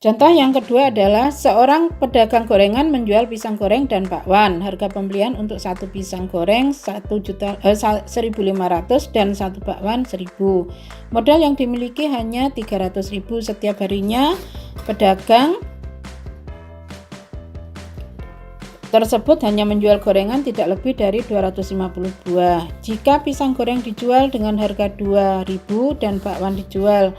Contoh yang kedua adalah seorang pedagang gorengan menjual pisang goreng dan bakwan. Harga pembelian untuk satu pisang goreng 1.500 dan satu bakwan 1.000. Modal yang dimiliki hanya 300.000 setiap harinya. Pedagang tersebut hanya menjual gorengan tidak lebih dari 250 buah. Jika pisang goreng dijual dengan harga 2.000 dan bakwan dijual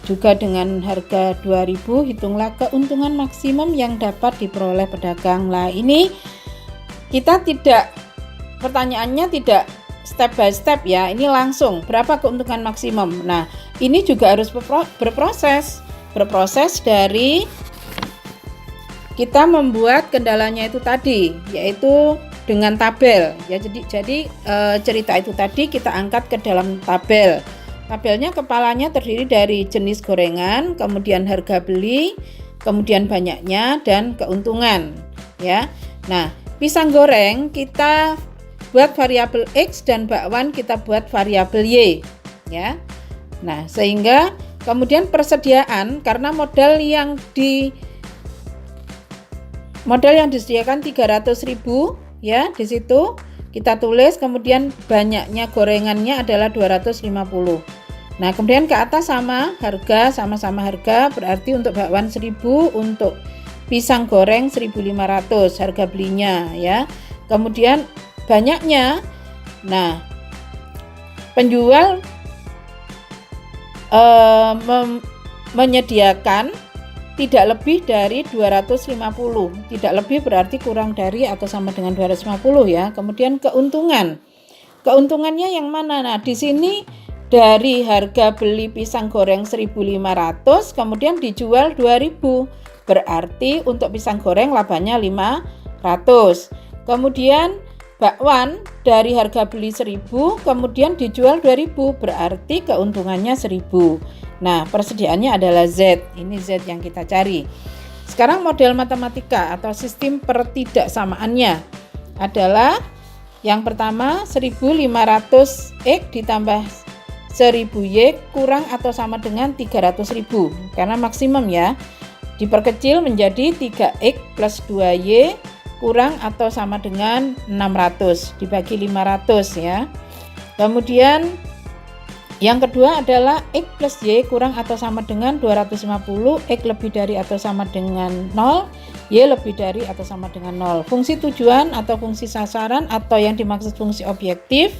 juga dengan harga 2.000, hitunglah keuntungan maksimum yang dapat diperoleh pedagang. Nah, ini kita pertanyaannya tidak step by step ya, ini langsung berapa keuntungan maksimum. Nah, ini juga harus berproses dari kita membuat kendalanya itu tadi, yaitu dengan tabel ya. Jadi cerita itu tadi kita angkat ke dalam tabel. Tabelnya kepalanya terdiri dari jenis gorengan, kemudian harga beli, kemudian banyaknya, dan keuntungan ya. Nah, pisang goreng kita buat variabel X dan bakwan kita buat variabel Y ya. Nah, sehingga kemudian persediaan, karena modal yang disediakan 300.000 ya, di situ kita tulis, kemudian banyaknya gorengannya adalah 250. Nah, kemudian ke atas sama harga, berarti untuk bakwan 1.000, untuk pisang goreng 1.500 harga belinya ya. Kemudian banyaknya, nah penjual menyediakan tidak lebih dari 250, tidak lebih berarti kurang dari atau sama dengan 250 ya. Kemudian keuntungannya yang mana? Nah, di sini dari harga beli pisang goreng 1.500 kemudian dijual 2.000, berarti untuk pisang goreng labanya 500. Kemudian bakwan dari harga beli 1.000 kemudian dijual 2.000, berarti keuntungannya 1.000. Nah, persediaannya adalah Z. Ini Z yang kita cari. Sekarang model matematika atau sistem pertidaksamaannya adalah yang pertama 1.500 X ditambah 1.000Y kurang atau sama dengan 300.000, karena maksimum ya. Diperkecil menjadi 3X plus 2Y kurang atau sama dengan 600 dibagi 500 ya. Kemudian yang kedua adalah X plus Y kurang atau sama dengan 250, X lebih dari atau sama dengan 0, Y lebih dari atau sama dengan 0. Fungsi tujuan atau fungsi sasaran atau yang dimaksud fungsi objektif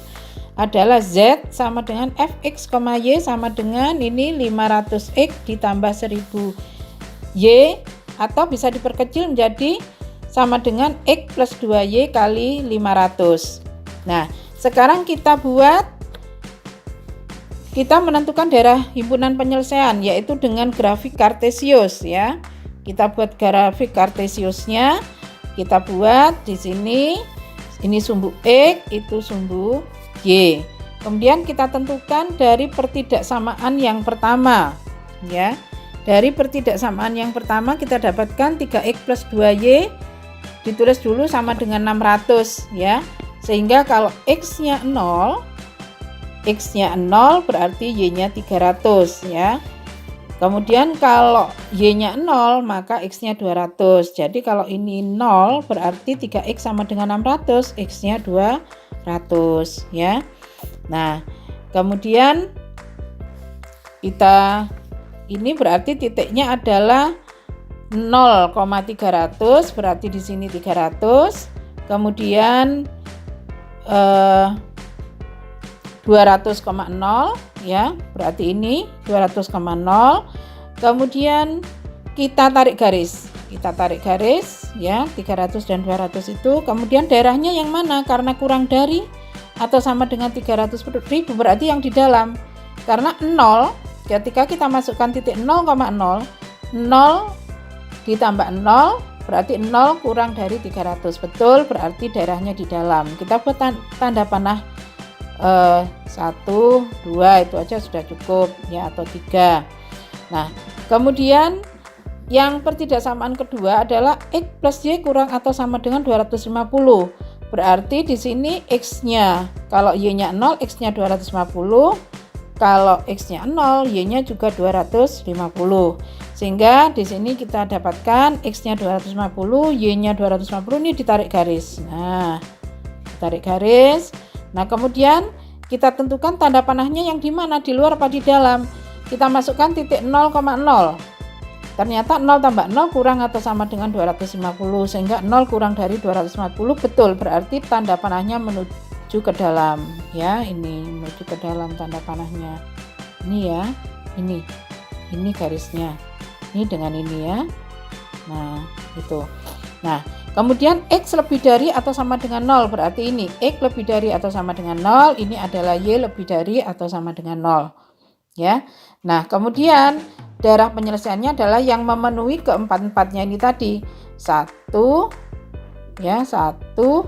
adalah Z sama dengan Fx, Y sama dengan ini 500X ditambah 1.000Y, atau bisa diperkecil menjadi sama dengan X plus 2Y kali 500. Nah, sekarang kita menentukan daerah himpunan penyelesaian, yaitu dengan grafik kartesius ya. Kita buat grafik kartesiusnya, kita buat di sini, ini sumbu X, itu sumbu Y. Kemudian kita tentukan dari pertidaksamaan yang pertama ya. Dari pertidaksamaan yang pertama kita dapatkan 3X plus 2Y ditulis dulu sama dengan 600 ya. Sehingga kalau X-nya 0 berarti Y-nya 300 ya. Kemudian kalau Y-nya 0 maka X-nya 200. Jadi kalau ini 0 berarti 3X sama dengan 600, X-nya 200 ya. Nah, kemudian ini berarti titiknya adalah 0,300, berarti di sini 300. Kemudian 200,0 ya, berarti ini 200,0. Kemudian kita tarik garis ya, 300 dan 200 itu. Kemudian daerahnya yang mana? Karena kurang dari atau sama dengan 300.000 berarti yang di dalam. Karena 0, ketika kita masukkan titik 0,0, 0 ditambah 0 berarti 0 kurang dari 300. Betul, berarti daerahnya di dalam. Kita buat tanda panah 1, 2 itu aja sudah cukup ya, atau 3. Nah, kemudian yang pertidaksamaan kedua adalah X plus Y kurang atau sama dengan 250. Berarti di sini X-nya, kalau Y-nya 0, X-nya 250. Kalau X-nya 0, Y-nya juga 250. Sehingga di sini kita dapatkan X-nya 250, Y-nya 250, ini ditarik garis. Nah, ditarik garis. Nah, kemudian kita tentukan tanda panahnya yang di mana, di luar apa di dalam. Kita masukkan titik 0,0. Ternyata 0 tambah 0 kurang atau sama dengan 250, sehingga 0 kurang dari 250 betul, berarti tanda panahnya menuju ke dalam. Ya, ini menuju ke dalam tanda panahnya. Ini ya, ini garisnya. Ini dengan ini ya. Nah, itu. Nah, kemudian X lebih dari atau sama dengan 0, berarti ini X lebih dari atau sama dengan 0, ini adalah Y lebih dari atau sama dengan 0. Ya. Nah, kemudian daerah penyelesaiannya adalah yang memenuhi keempat-empatnya ini tadi. 1 ya, 1 2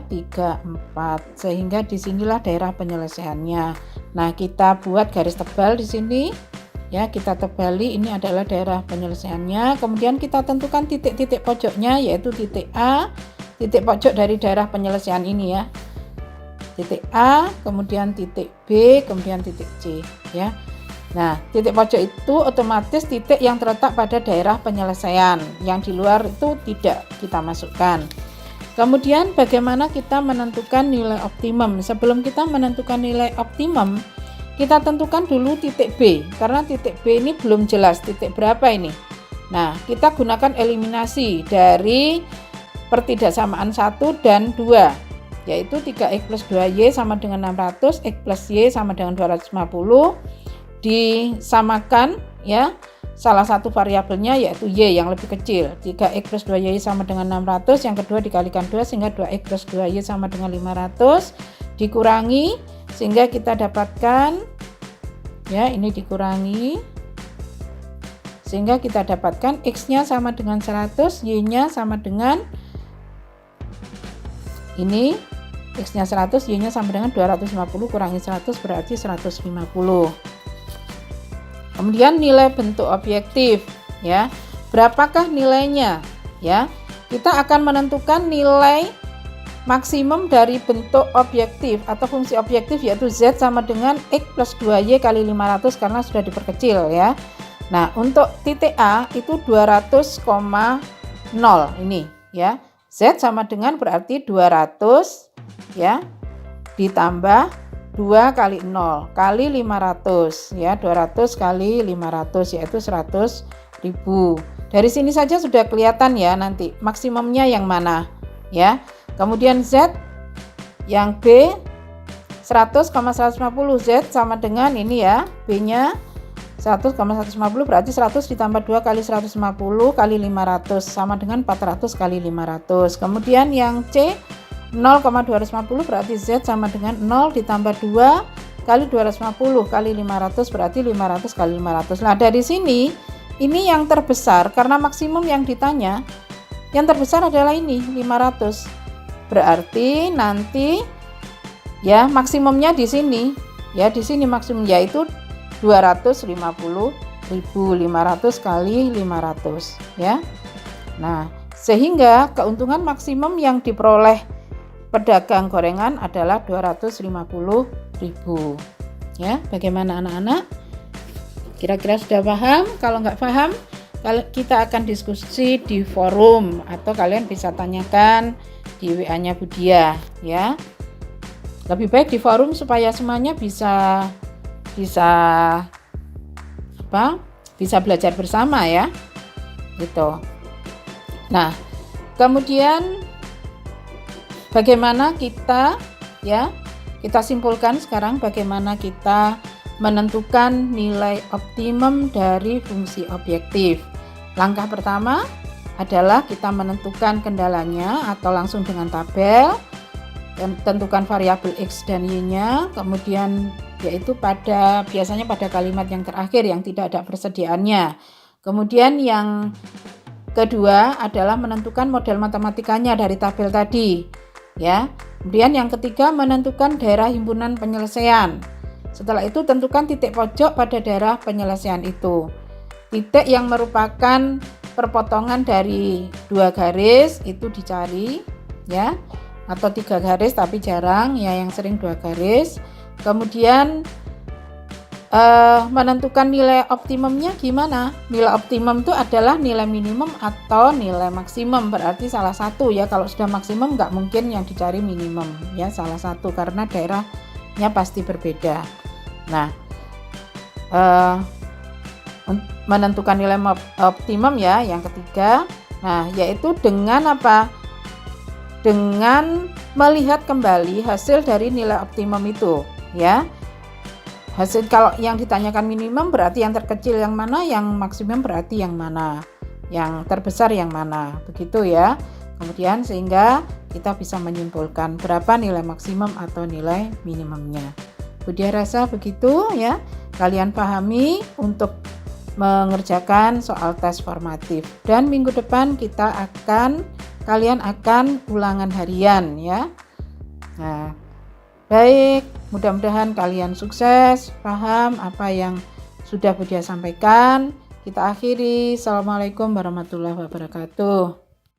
3 4. Sehingga disinilah daerah penyelesaiannya. Nah, kita buat garis tebal di sini. Ya, kita tebali, ini adalah daerah penyelesaiannya. Kemudian kita tentukan titik-titik pojoknya, yaitu titik A, titik pojok dari daerah penyelesaian ini ya. Titik A, kemudian titik B, kemudian titik C ya. Nah, titik pojok itu otomatis titik yang terletak pada daerah penyelesaian. Yang di luar itu tidak kita masukkan. Kemudian bagaimana kita menentukan nilai optimum? Sebelum kita menentukan nilai optimum, kita tentukan dulu titik B, karena titik B ini belum jelas titik berapa ini. Nah, kita gunakan eliminasi dari pertidaksamaan 1 dan 2, yaitu 3X plus 2Y sama dengan 600, X plus Y sama dengan 250, disamakan ya, salah satu variabelnya yaitu Y yang lebih kecil. 3X plus 2Y sama dengan 600, yang kedua dikalikan 2 sehingga 2X plus 2Y sama dengan 500, dikurangi sehingga kita dapatkan ya, ini dikurangi sehingga kita dapatkan X-nya sama dengan 100, Y-nya sama dengan ini, X-nya 100, Y-nya sama dengan 250, kurangi 100 berarti 150. Kemudian nilai bentuk objektif ya. Berapakah nilainya? Ya. Kita akan menentukan nilai maksimum dari bentuk objektif atau fungsi objektif, yaitu Z sama dengan X plus 2Y kali 500 karena sudah diperkecil ya. Nah, untuk titik A itu 200,0 ini ya. Z sama dengan berarti 200 ya, ditambah 2 kali 0 kali 500 ya, 200 kali 500 yaitu 100.000. Dari sini saja sudah kelihatan ya nanti maksimumnya yang mana ya. Kemudian Z yang B 100,150, Z sama dengan ini ya, B-nya 100,150 berarti 100 ditambah 2 kali 150 kali 500 sama dengan 400 kali 500. Kemudian yang C 0,250 berarti Z sama dengan 0 ditambah 2 kali 250 kali 500 berarti 500 kali 500. Nah, dari sini ini yang terbesar karena maksimum yang ditanya. Yang terbesar adalah ini 500. Berarti nanti ya maksimumnya di sini. Ya, di sini maksimum yaitu 250.500 kali 500 ya. Nah, sehingga keuntungan maksimum yang diperoleh pedagang gorengan adalah 250.000 ya. Bagaimana anak-anak? Kira-kira sudah paham? Kalau nggak paham, kita akan diskusi di forum atau kalian bisa tanyakan di WA-nya Budia ya. Lebih baik di forum supaya semuanya bisa belajar bersama ya. Gitu. Nah, kemudian bagaimana kita simpulkan sekarang bagaimana kita menentukan nilai optimum dari fungsi objektif. Langkah pertama adalah kita menentukan kendalanya atau langsung dengan tabel, dan tentukan variabel X dan Y-nya, kemudian yaitu biasanya pada kalimat yang terakhir yang tidak ada persediaannya. Kemudian yang kedua adalah menentukan model matematikanya dari tabel tadi ya. Kemudian yang ketiga menentukan daerah himpunan penyelesaian. Setelah itu tentukan titik pojok pada daerah penyelesaian itu. Titik yang merupakan perpotongan dari 2 garis itu dicari ya, atau 3 garis tapi jarang ya, yang sering 2 garis. Kemudian menentukan nilai optimumnya gimana? Nilai optimum itu adalah nilai minimum atau nilai maksimum, berarti salah satu ya. Kalau sudah maksimum nggak mungkin yang dicari minimum ya, salah satu karena daerahnya pasti berbeda. Nah, menentukan nilai optimum ya yang ketiga. Nah, yaitu dengan apa? Dengan melihat kembali hasil dari nilai optimum itu ya. Hasil kalau yang ditanyakan minimum berarti yang terkecil yang mana, yang maksimum berarti yang mana, yang terbesar yang mana, begitu ya. Kemudian sehingga kita bisa menyimpulkan berapa nilai maksimum atau nilai minimumnya. Budi rasa begitu ya. Kalian pahami untuk mengerjakan soal tes formatif. Dan minggu depan kalian akan ulangan harian ya. Nah, baik, mudah-mudahan kalian sukses, paham apa yang sudah Budia sampaikan. Kita akhiri. Assalamualaikum warahmatullahi wabarakatuh.